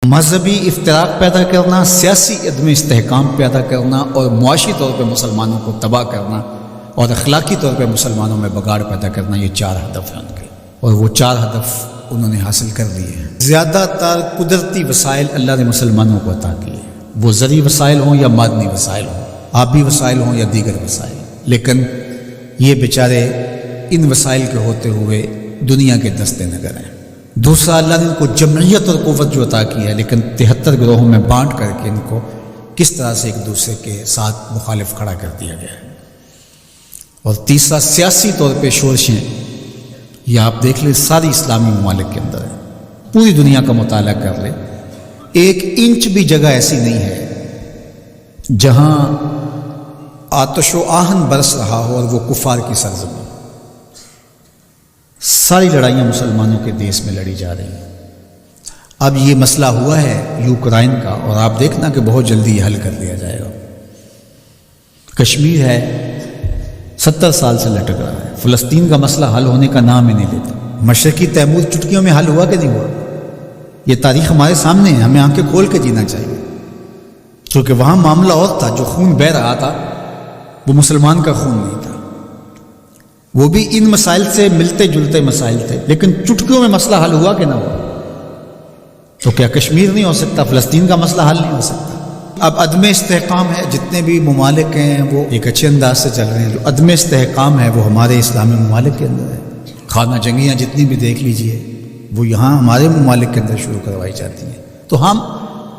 مذہبی افتراق پیدا کرنا، سیاسی عدم استحکام پیدا کرنا اور معاشی طور پہ مسلمانوں کو تباہ کرنا اور اخلاقی طور پہ مسلمانوں میں بگاڑ پیدا کرنا، یہ 4 ہدف ہیں ان کے، اور وہ 4 ہدف انہوں نے حاصل کر لیے ہیں۔ زیادہ تر قدرتی وسائل اللہ نے مسلمانوں کو عطا کیے، وہ زرعی وسائل ہوں یا معدنی وسائل ہوں، آبی وسائل ہوں یا دیگر وسائل، لیکن یہ بیچارے ان وسائل کے ہوتے ہوئے دنیا کے دستے نگر ہیں۔ دوسرا، اللہ نے ان کو جمعیت اور قوت جو عطا کی ہے، لیکن 73 گروہوں میں بانٹ کر کے ان کو کس طرح سے ایک دوسرے کے ساتھ مخالف کھڑا کر دیا گیا ہے۔ اور تیسرا، سیاسی طور پہ شورشیں، یہ آپ دیکھ لیں ساری اسلامی ممالک کے اندر ہے، پوری دنیا کا مطالعہ کر لیں، 1 انچ بھی جگہ ایسی نہیں ہے جہاں آتش و آہن برس رہا ہو اور وہ کفار کی سرزمین۔ ساری لڑائیاں مسلمانوں کے دیس میں لڑی جا رہی ہیں۔ اب یہ مسئلہ ہوا ہے یوکرائن کا، اور آپ دیکھنا کہ بہت جلدی یہ حل کر لیا جائے گا۔ کشمیر ہے 70 سال سے لٹک رہا ہے، فلسطین کا مسئلہ حل ہونے کا نام ہی نہیں لیتا۔ مشرقی تیمور چٹکیوں میں حل ہوا کہ نہیں ہوا؟ یہ تاریخ ہمارے سامنے ہے، ہمیں آنکھیں کھول کے جینا چاہیے، کیونکہ وہاں معاملہ اور تھا، جو خون بہہ رہا تھا وہ مسلمان کا خون نہیں تھا، وہ بھی ان مسائل سے ملتے جلتے مسائل تھے، لیکن چٹکیوں میں مسئلہ حل ہوا کہ نہ ہوا؟ تو کیا کشمیر نہیں ہو سکتا؟ فلسطین کا مسئلہ حل نہیں ہو سکتا؟ اب عدم استحکام ہے، جتنے بھی ممالک ہیں وہ ایک اچھے انداز سے چل رہے ہیں، جو عدم استحکام ہے وہ ہمارے اسلامی ممالک کے اندر ہے۔ خانہ جنگیاں جتنی بھی دیکھ لیجئے وہ یہاں ہمارے ممالک کے اندر شروع کروائی جاتی ہیں، تو ہم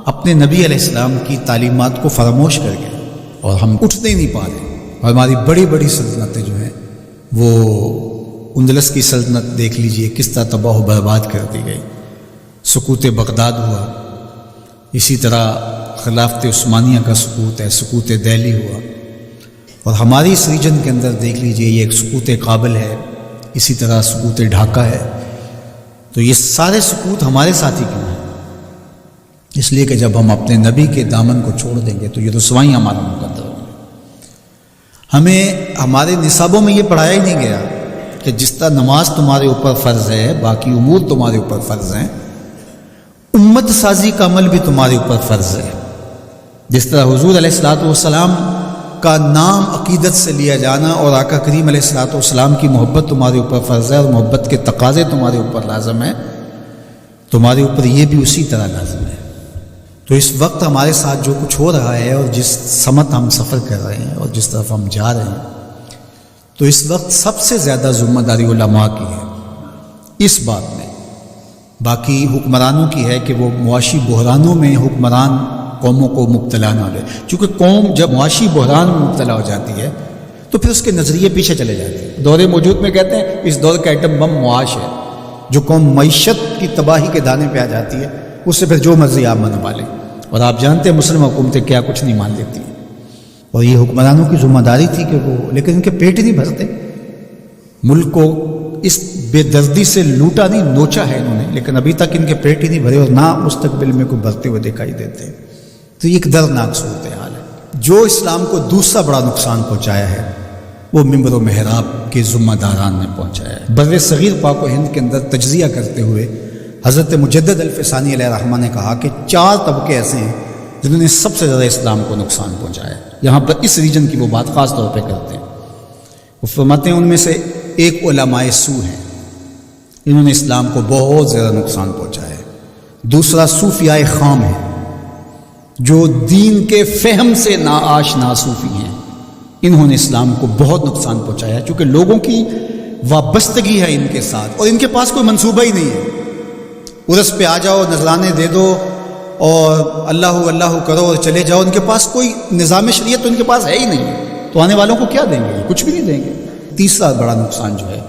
اپنے نبی علیہ السلام کی تعلیمات کو فراموش کر گئے اور ہم اٹھتے ہی نہیں پا رہے، اور ہماری بڑی بڑی سلطنتیں جو ہیں، وہ اندلس کی سلطنت دیکھ لیجئے کس طرح تباہ و برباد کر دی گئی، سقوط بغداد ہوا، اسی طرح خلافت عثمانیہ کا سقوط ہے، سقوط دہلی ہوا، اور ہماری اس ریجن کے اندر دیکھ لیجئے یہ ایک سقوط کابل ہے، اسی طرح سقوط ڈھاکہ ہے۔ تو یہ سارے سقوط ہمارے ساتھ ہی کیوں ہیں؟ اس لیے کہ جب ہم اپنے نبی کے دامن کو چھوڑ دیں گے تو یہ رسوائی ہمارا مقدر ہوگی۔ ہمیں ہمارے نصابوں میں یہ پڑھایا ہی نہیں گیا کہ جس طرح نماز تمہارے اوپر فرض ہے، باقی امور تمہارے اوپر فرض ہیں، امت سازی کا عمل بھی تمہارے اوپر فرض ہے۔ جس طرح حضور علیہ الصلوۃ والسلام کا نام عقیدت سے لیا جانا اور آقا کریم علیہ الصلوۃ والسلام کی محبت تمہارے اوپر فرض ہے، اور محبت کے تقاضے تمہارے اوپر لازم ہیں، تمہارے اوپر یہ بھی اسی طرح لازم ہے۔ تو اس وقت ہمارے ساتھ جو کچھ ہو رہا ہے اور جس سمت ہم سفر کر رہے ہیں اور جس طرف ہم جا رہے ہیں، تو اس وقت سب سے زیادہ ذمہ داری علماء کی ہے اس بات میں، باقی حکمرانوں کی ہے کہ وہ معاشی بحرانوں میں حکمران قوموں کو مبتلا نہ لے، چونکہ قوم جب معاشی بحران میں مبتلا ہو جاتی ہے تو پھر اس کے نظریے پیچھے چلے جاتے ہیں۔ دور موجود میں کہتے ہیں اس دور کا ایٹم بم معاش ہے، جو قوم معیشت کی تباہی کے دانے پہ آ جاتی ہے اس سے پھر جو مرضی آپ منوا لیں، اور آپ جانتے ہیں مسلم حکومتیں کیا کچھ نہیں مان لیتی ہیں، اور یہ حکمرانوں کی ذمہ داری تھی کہ وہ، لیکن ان کے پیٹ ہی نہیں بھرتے، ملک کو اس بے دردی سے لوٹا نہیں، نوچا ہے انہوں نے، لیکن ابھی تک ان کے پیٹ ہی نہیں بھرے اور نہ مستقبل میں کوئی بھرتے ہوئے دکھائی دیتے ہیں۔ تو یہ ایک دردناک صورتحال ہے۔ جو اسلام کو دوسرا بڑا نقصان پہنچایا ہے وہ منبر و محراب کے ذمہ داران نے پہنچایا ہے۔ بر صغیر پاک و ہند کے اندر تجزیہ کرتے ہوئے حضرت مجدد الفسانی علیہ رحمہ نے کہا کہ 4 طبقے ایسے ہیں جنہوں نے سب سے زیادہ اسلام کو نقصان پہنچایا ہے۔ یہاں پر اس ریجن کی وہ بات خاص طور پہ کرتے ہیں، وہ فرماتے ہیں ان میں سے ایک علماء سو ہیں، انہوں نے اسلام کو بہت زیادہ نقصان پہنچایا ہے۔ دوسرا صوفیاء خام ہیں، جو دین کے فہم سے ناآشنا صوفی ہیں، انہوں نے اسلام کو بہت نقصان پہنچایا ہے، چونکہ لوگوں کی وابستگی ہے ان کے ساتھ اور ان کے پاس کوئی منصوبہ ہی نہیں ہے۔ عرس پہ آ جاؤ، نذرانے دے دو اور اللہ اللہ کرو اور چلے جاؤ، ان کے پاس کوئی نظام شریعت تو ان کے پاس ہے ہی نہیں، تو آنے والوں کو کیا دیں گے؟ کچھ بھی نہیں دیں گے۔ تیسرا بڑا نقصان جو ہے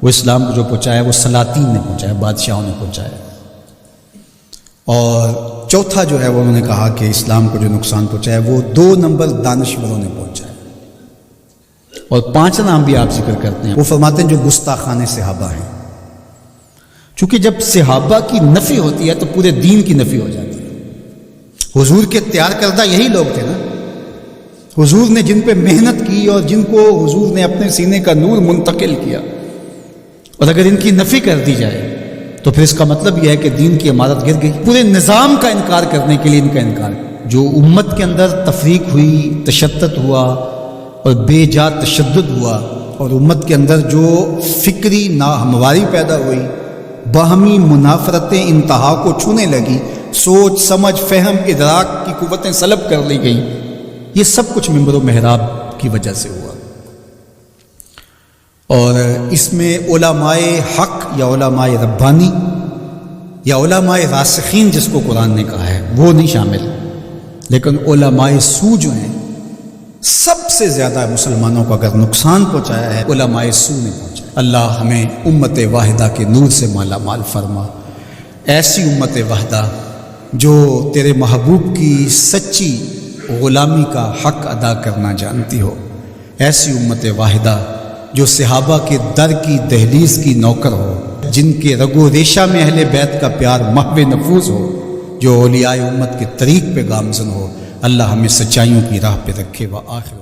وہ اسلام کو جو پہنچایا وہ سلاطین نے پہنچایا، بادشاہوں نے پہنچایا، اور چوتھا جو ہے وہ انہوں نے کہا کہ اسلام کو جو نقصان پہنچایا وہ 2 نمبر دانشوروں نے پہنچایا، اور 5 نام بھی آپ ذکر کرتے ہیں، وہ فرماتے ہیں جو گستاخان صحابہ ہیں، چونکہ جب صحابہ کی نفی ہوتی ہے تو پورے دین کی نفی ہو جاتی ہے۔ حضور کے تیار کردہ یہی لوگ تھے نا، حضور نے جن پہ محنت کی اور جن کو حضور نے اپنے سینے کا نور منتقل کیا، اور اگر ان کی نفی کر دی جائے تو پھر اس کا مطلب یہ ہے کہ دین کی عمارت گر گئی. پورے نظام کا انکار کرنے کے لیے ان کا انکار. جو امت کے اندر تفریق ہوئی، تشتت ہوا اور بے جا تشدد ہوا، اور امت کے اندر جو فکری ناہمواری پیدا ہوئی، باہمی منافرتیں انتہا کو چھونے لگی، سوچ سمجھ فہم ادراک کی قوتیں سلب کر لی گئیں، یہ سب کچھ منبر و محراب کی وجہ سے ہوا. اور اس میں علماء حق یا علماء ربانی یا علماء راسخین جس کو قرآن نے کہا ہے وہ نہیں شامل، لیکن علماء سو جو ہیں سب سے زیادہ مسلمانوں کو اگر نقصان پہنچایا ہے علماء سو نے پہنچایا. اللہ ہمیں امت واحدہ کے نور سے مالا مال فرما، ایسی امت واحدہ جو تیرے محبوب کی سچی غلامی کا حق ادا کرنا جانتی ہو، ایسی امت واحدہ جو صحابہ کے در کی دہلیز کی نوکر ہو، جن کے رگ و ریشہ میں اہل بیت کا پیار محو نفوذ ہو، جو اولیاء امت کے طریق پہ گامزن ہو. اللہ ہمیں سچائیوں کی راہ پہ رکھے. وآخر